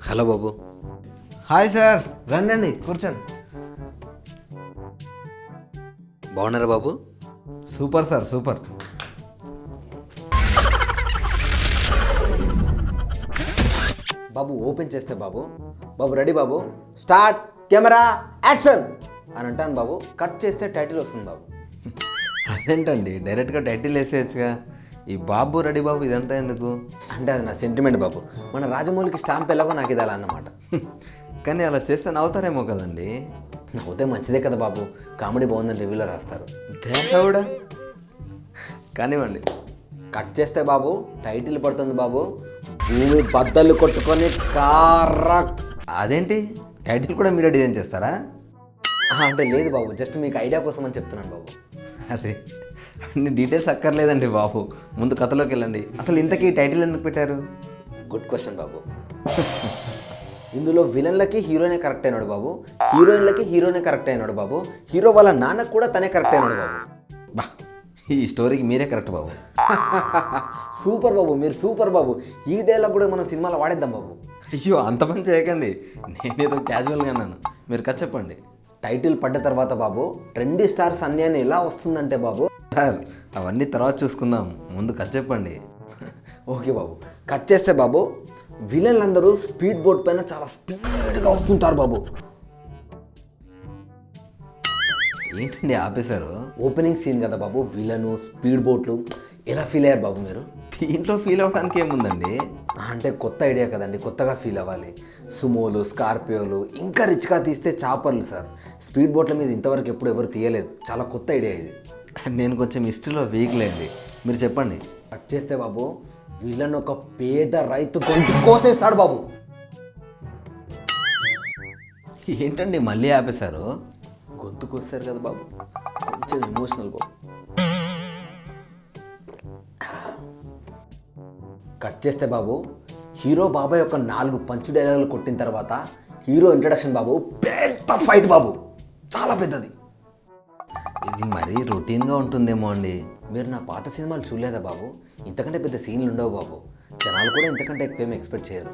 Hello బాబు. Hi sir, రండి కూర్చోండి. బాగున్నారా బాబు? Super sir, super. బాబు ఓపెన్ చేస్తే బాబు రెడీ బాబు, స్టార్ట్ కెమెరా యాక్షన్ అని అంటాను బాబు. కట్ చేస్తే టైటిల్ వస్తుంది బాబు. అదేంటండి, డైరెక్ట్గా టైటిల్ వేసేయచ్చుగా. ఈ బాబు రెడీ బాబు ఇదంతా ఎందుకు? అంటే అది నా సెంటిమెంట్ బాబు. మన రాజమౌళికి స్టాంప్ ఎలాగో నాకు ఇది అలా అన్నమాట. కానీ అలా చేస్తే నవ్వుతారేమో కదండి. నవ్వుతే మంచిదే కదా బాబు, కామెడీ బాగుందని రివ్యూలో రాస్తారు. దేవుడా. కానివ్వండి. కట్ చేస్తే బాబు టైటిల్ పడుతుంది బాబు, భూమి బద్దలు కొట్టుకొని కారా. అదేంటి, టైటిల్ కూడా మీరే డిజైన్ చేస్తారా? అంటే లేదు బాబు, జస్ట్ మీకు ఐడియా కోసం అని చెప్తున్నాను బాబు. అదే, అన్ని డీటెయిల్స్ అక్కర్లేదండి బాబు, ముందు కథలోకి వెళ్ళండి. అసలు ఇంతకీ టైటిల్ ఎందుకు పెట్టారు? గుడ్ క్వశ్చన్ బాబు. ఇందులో విలన్లకి హీరోనే కరెక్ట్ అయినాడు బాబు, హీరోయిన్లకి హీరోనే కరెక్ట్ అయినాడు బాబు, హీరో వాళ్ళ నాన్నకు కూడా తనే కరెక్ట్ అయినాడు బాబు. బా, ఈ స్టోరీకి మీరే కరెక్ట్ బాబు. సూపర్ బాబు, మీరు సూపర్ బాబు. ఈ డైలాగ్ కూడా మనం సినిమాలో వాడేద్దాం బాబు. అయ్యో, అంత పని చేయకండి, నేనేదో క్యాజువల్గా అన్నాను. మీరు కథ చెప్పండి. టైటిల్ పడ్డ తర్వాత బాబు ట్రెండీ స్టార్స్ అన్యాన్ని ఎలా వస్తుందంటే బాబు. సార్, అవన్నీ తర్వాత చూసుకుందాం, ముందు కథ చెప్పండి. ఓకే బాబు, కట్ చేస్తే బాబు విలన్లందరూ స్పీడ్ బోట్ పైన చాలా స్పీడ్గా వస్తుంటారు బాబు. ఏంటండి ఆపేశారు? ఓపెనింగ్ సీన్ కదా బాబు, విలను స్పీడ్ బోట్లు ఎలా ఫీల్ అయ్యారు బాబు మీరు? దీంట్లో ఫీల్ అవ్వడానికి ఏముందండి? అంటే కొత్త ఐడియా కదండి, కొత్తగా ఫీల్ అవ్వాలి. సుమోలు, స్కార్పియోలు, ఇంకా రిచ్గా తీస్తే చాపర్లు సార్. స్పీడ్ బోట్ల మీద ఇంతవరకు ఎప్పుడు ఎవరు తీయలేదు, చాలా కొత్త ఐడియా ఇది. నేను కొంచెం హిస్టరీలో వీక్ లేండి, మీరు చెప్పండి. కట్ చేస్తే బాబు విలన్ ఒక పేద రైతు గొంతు కోసేస్తాడు బాబు. ఏంటండి మళ్ళీ ఆపేశారు? గొంతు కోస్తారు కదా బాబు, కొంచెం ఎమోషనల్ బాబు. కట్ చేస్తే బాబు హీరో బాబాయ్ ఒక 4 పంచు డైలాగులు కొట్టిన తర్వాత హీరో ఇంట్రడక్షన్ బాబు, పెద్ద ఫైట్ బాబు, చాలా పెద్దది. ఇది మరీ రొటీన్గా ఉంటుందేమో అండి. మీరు నా పాత సినిమాలు చూడలేదా బాబు? ఇంతకంటే పెద్ద సీన్లు ఉండవు బాబు, జనాలు కూడా ఇంతకంటే ఎక్కువ ఏమి ఎక్స్పెక్ట్ చేయరు.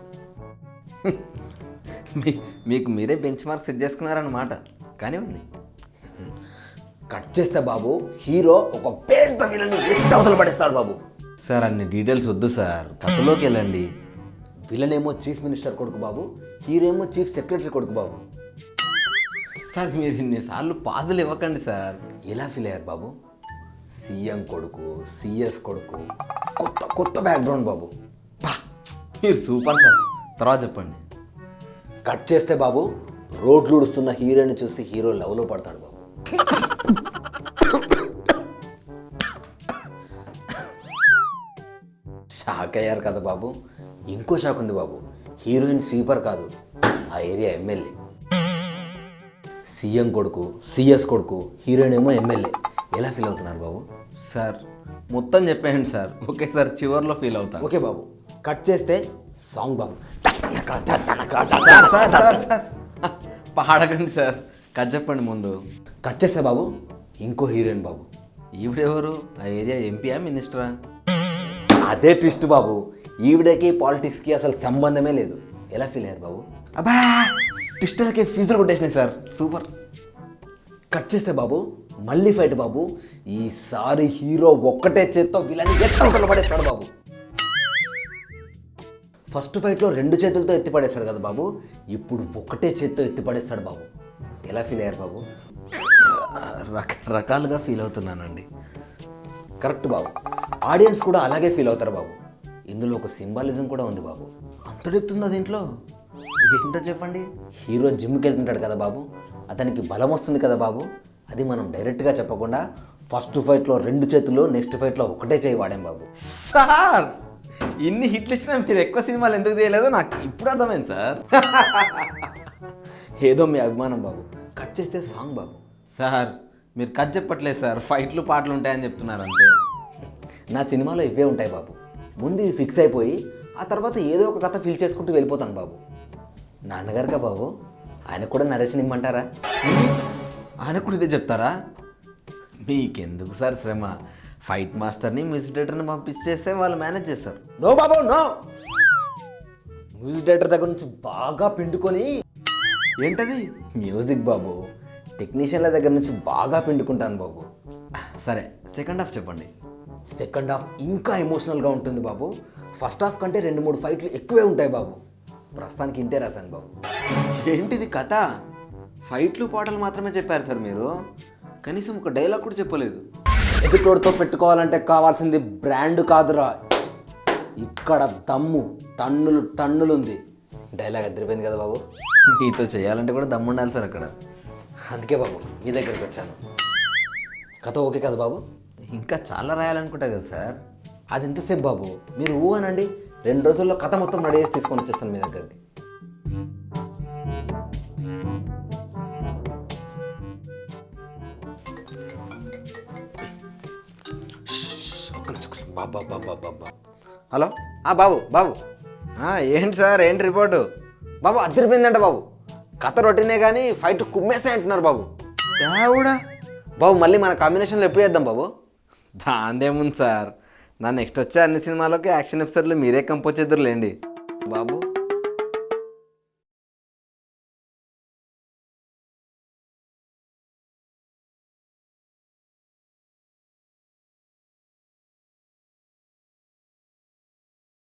మీకు మీరే బెంచ్ మార్క్ సెట్ చేసుకున్నారన్నమాట. కానివ్వండి. కట్ చేస్తే బాబు హీరో ఒక పెద్ద విలన్ని అవతల పడేస్తాడు బాబు. సార్, అన్ని డీటెయిల్స్ వద్దు సార్, కథలోకి వెళ్ళండి. విలన్ ఏమో చీఫ్ మినిస్టర్ కొడుకు బాబు, హీరో ఏమో చీఫ్ సెక్రటరీ కొడుకు బాబు. సార్, మీరు ఇన్నిసార్లు పాజులు ఇవ్వకండి సార్. ఎలా ఫీల్ అయ్యారు బాబు? సీఎం కొడుకు, సిఎస్ కొడుకు, కొత్త కొత్త బ్యాక్గ్రౌండ్ బాబు. బా, మీరు సూపర్ సార్. తర్వాత చెప్పండి. కట్ చేస్తే బాబు రోడ్లు ఉడుస్తున్న హీరోని చూసి హీరో లవ్లో పడతాడు బాబు. షాక్ అయ్యారు కదా బాబు? ఇంకో షాక్ ఉంది బాబు. హీరోయిన్ స్వీపర్ కాదు, ఆ ఏరియా ఎమ్మెల్యే. సీఎం కొడుకు, సిఎస్ కొడుకు, హీరోయిన్ ఏమో ఎమ్మెల్యే. ఎలా ఫీల్ అవుతున్నారు బాబు? సార్, మొత్తం చెప్పేయండి సార్, ఒకేసారి చివర్లో ఫీల్ అవుతాను. ఓకే బాబు, కట్ చేస్తే సాంగ్ బాబు. సార్ సార్ సార్ సార్ పాడకండి సార్, కథ చెప్పండి ముందు. కట్ చేస్తే బాబు ఇంకో హీరోయిన్ బాబు. ఈవిడెవరు? ఆ ఏరియా ఎంపీయా, మినిస్టరా? అదే ట్విస్ట్ బాబు, ఈవిడకి పాలిటిక్స్కి అసలు సంబంధమే లేదు. ఎలా ఫీల్ అయ్యారు బాబు? అబ్బా, ట్విస్టర్కి ఫీజులు కొట్టేసినాయి సార్, సూపర్. కట్ చేస్తే బాబు మళ్ళీ ఫైట్ బాబు. ఈసారి హీరో ఒక్కటే చేత్తో విలన్ని ఎట్లా పడేస్తాడు బాబు. ఫస్ట్ ఫైట్లో 2 చేతులతో ఎత్తి పడేస్తాడు కదా బాబు, ఇప్పుడు ఒకటే చేత్తో ఎత్తి పడేస్తాడు బాబు. ఎలా ఫీల్ అయ్యారు బాబు? రకరకాలుగా ఫీల్ అవుతున్నానండి. కరెక్ట్ బాబు, ఆడియన్స్ కూడా అలాగే ఫీల్ అవుతారు బాబు. ఇందులో ఒక సింబాలిజం కూడా ఉంది బాబు. అంత చెప్తుందా దీంట్లో? ఏంటో చెప్పండి. హీరో జిమ్కి వెళ్తుంటాడు కదా బాబు, అతనికి బలం వస్తుంది కదా బాబు. అది మనం డైరెక్ట్గా చెప్పకుండా ఫస్ట్ ఫైట్లో 2 చేతులు, నెక్స్ట్ ఫైట్లో ఒకటే చేయి వాడాం బాబు. సార్, ఇన్ని హిట్లు ఇచ్చినా మీరు ఎక్కువ సినిమాలు ఎందుకు తీయలేదో నాకు ఇప్పుడు అర్థమైంది సార్. ఏదో మీ అభిమానం బాబు. కట్ చేస్తే సాంగ్ బాబు. సార్, మీరు కథ చెప్పట్లేదు సార్, ఫైట్లు పాటలు ఉంటాయని చెప్తున్నారు అంతే. నా సినిమాలో ఇవే ఉంటాయి బాబు. ముందు ఇవి ఫిక్స్ అయిపోయి ఆ తర్వాత ఏదో ఒక కథ ఫీల్ చేసుకుంటూ వెళ్ళిపోతాను బాబు. నాన్నగారుగా బాబు, ఆయన కూడా నరేషన్ ఇమ్మంటారా? ఆయన కూడా ఇదే చెప్తారా? మీకెందుకు సార్ శ్రమ, ఫైట్ మాస్టర్ని మ్యూజిక్ డైరెక్టర్ని పంపించేస్తే వాళ్ళు మేనేజ్ చేస్తారు. నో బాబు, నో. మ్యూజిక్ డైరెక్టర్ దగ్గర నుంచి బాగా పిండుకొని ఏంటది? మ్యూజిక్ బాబు, టెక్నీషియన్ల దగ్గర నుంచి బాగా పిండుకుంటాను బాబు. సరే, సెకండ్ హాఫ్ చెప్పండి. సెకండ్ హాఫ్ ఇంకా ఎమోషనల్గా ఉంటుంది బాబు. ఫస్ట్ హాఫ్ కంటే 2-3 ఫైట్లు ఎక్కువే ఉంటాయి బాబు. ప్రస్తుతానికి ఇంతే రాశాను బాబు. ఏంటిది కథ? ఫైట్లు పాటలు మాత్రమే చెప్పారు సార్ మీరు, కనీసం ఒక డైలాగ్ కూడా చెప్పలేదు. ఎదుటోడితో పెట్టుకోవాలంటే కావాల్సింది బ్రాండ్ కాదురా, ఇక్కడ దమ్ము టన్నులు ఉంది. డైలాగ్ అదిరిపోయింది కదా బాబు. మీతో చేయాలంటే కూడా దమ్ము ఉండాలి సార్ అక్కడ. అందుకే బాబు మీ దగ్గరికి వచ్చాను. కథ ఓకే కదా బాబు? ఇంకా చాలా రాయాలనుకుంటా కదా సార్. అది ఎంతసేపు బాబు, మీరు అనండి, 2 రోజుల్లో కథ మొత్తం రెడీ చేసి తీసుకొని వచ్చేస్తాను మీ దగ్గరికి. బాబా. హలో, బాబు బాబు. ఏంటి సార్, ఏంటి రిపోర్టు? బాబు అదిరిపోయిందంట బాబు. కథ రొటీనే కానీ ఫైట్ కుమ్మేసే అంటున్నారు బాబు. కూడా బాబు మళ్ళీ మన కాంబినేషన్లో ఎప్పుడు చేద్దాం బాబు? దాందేముంది సార్, నా నెక్స్ట్ వచ్చే అన్ని సినిమాలకి యాక్షన్ ఎపిసోడ్లు మీరే కంపోజ్ చేద్దరులేండి. బాబు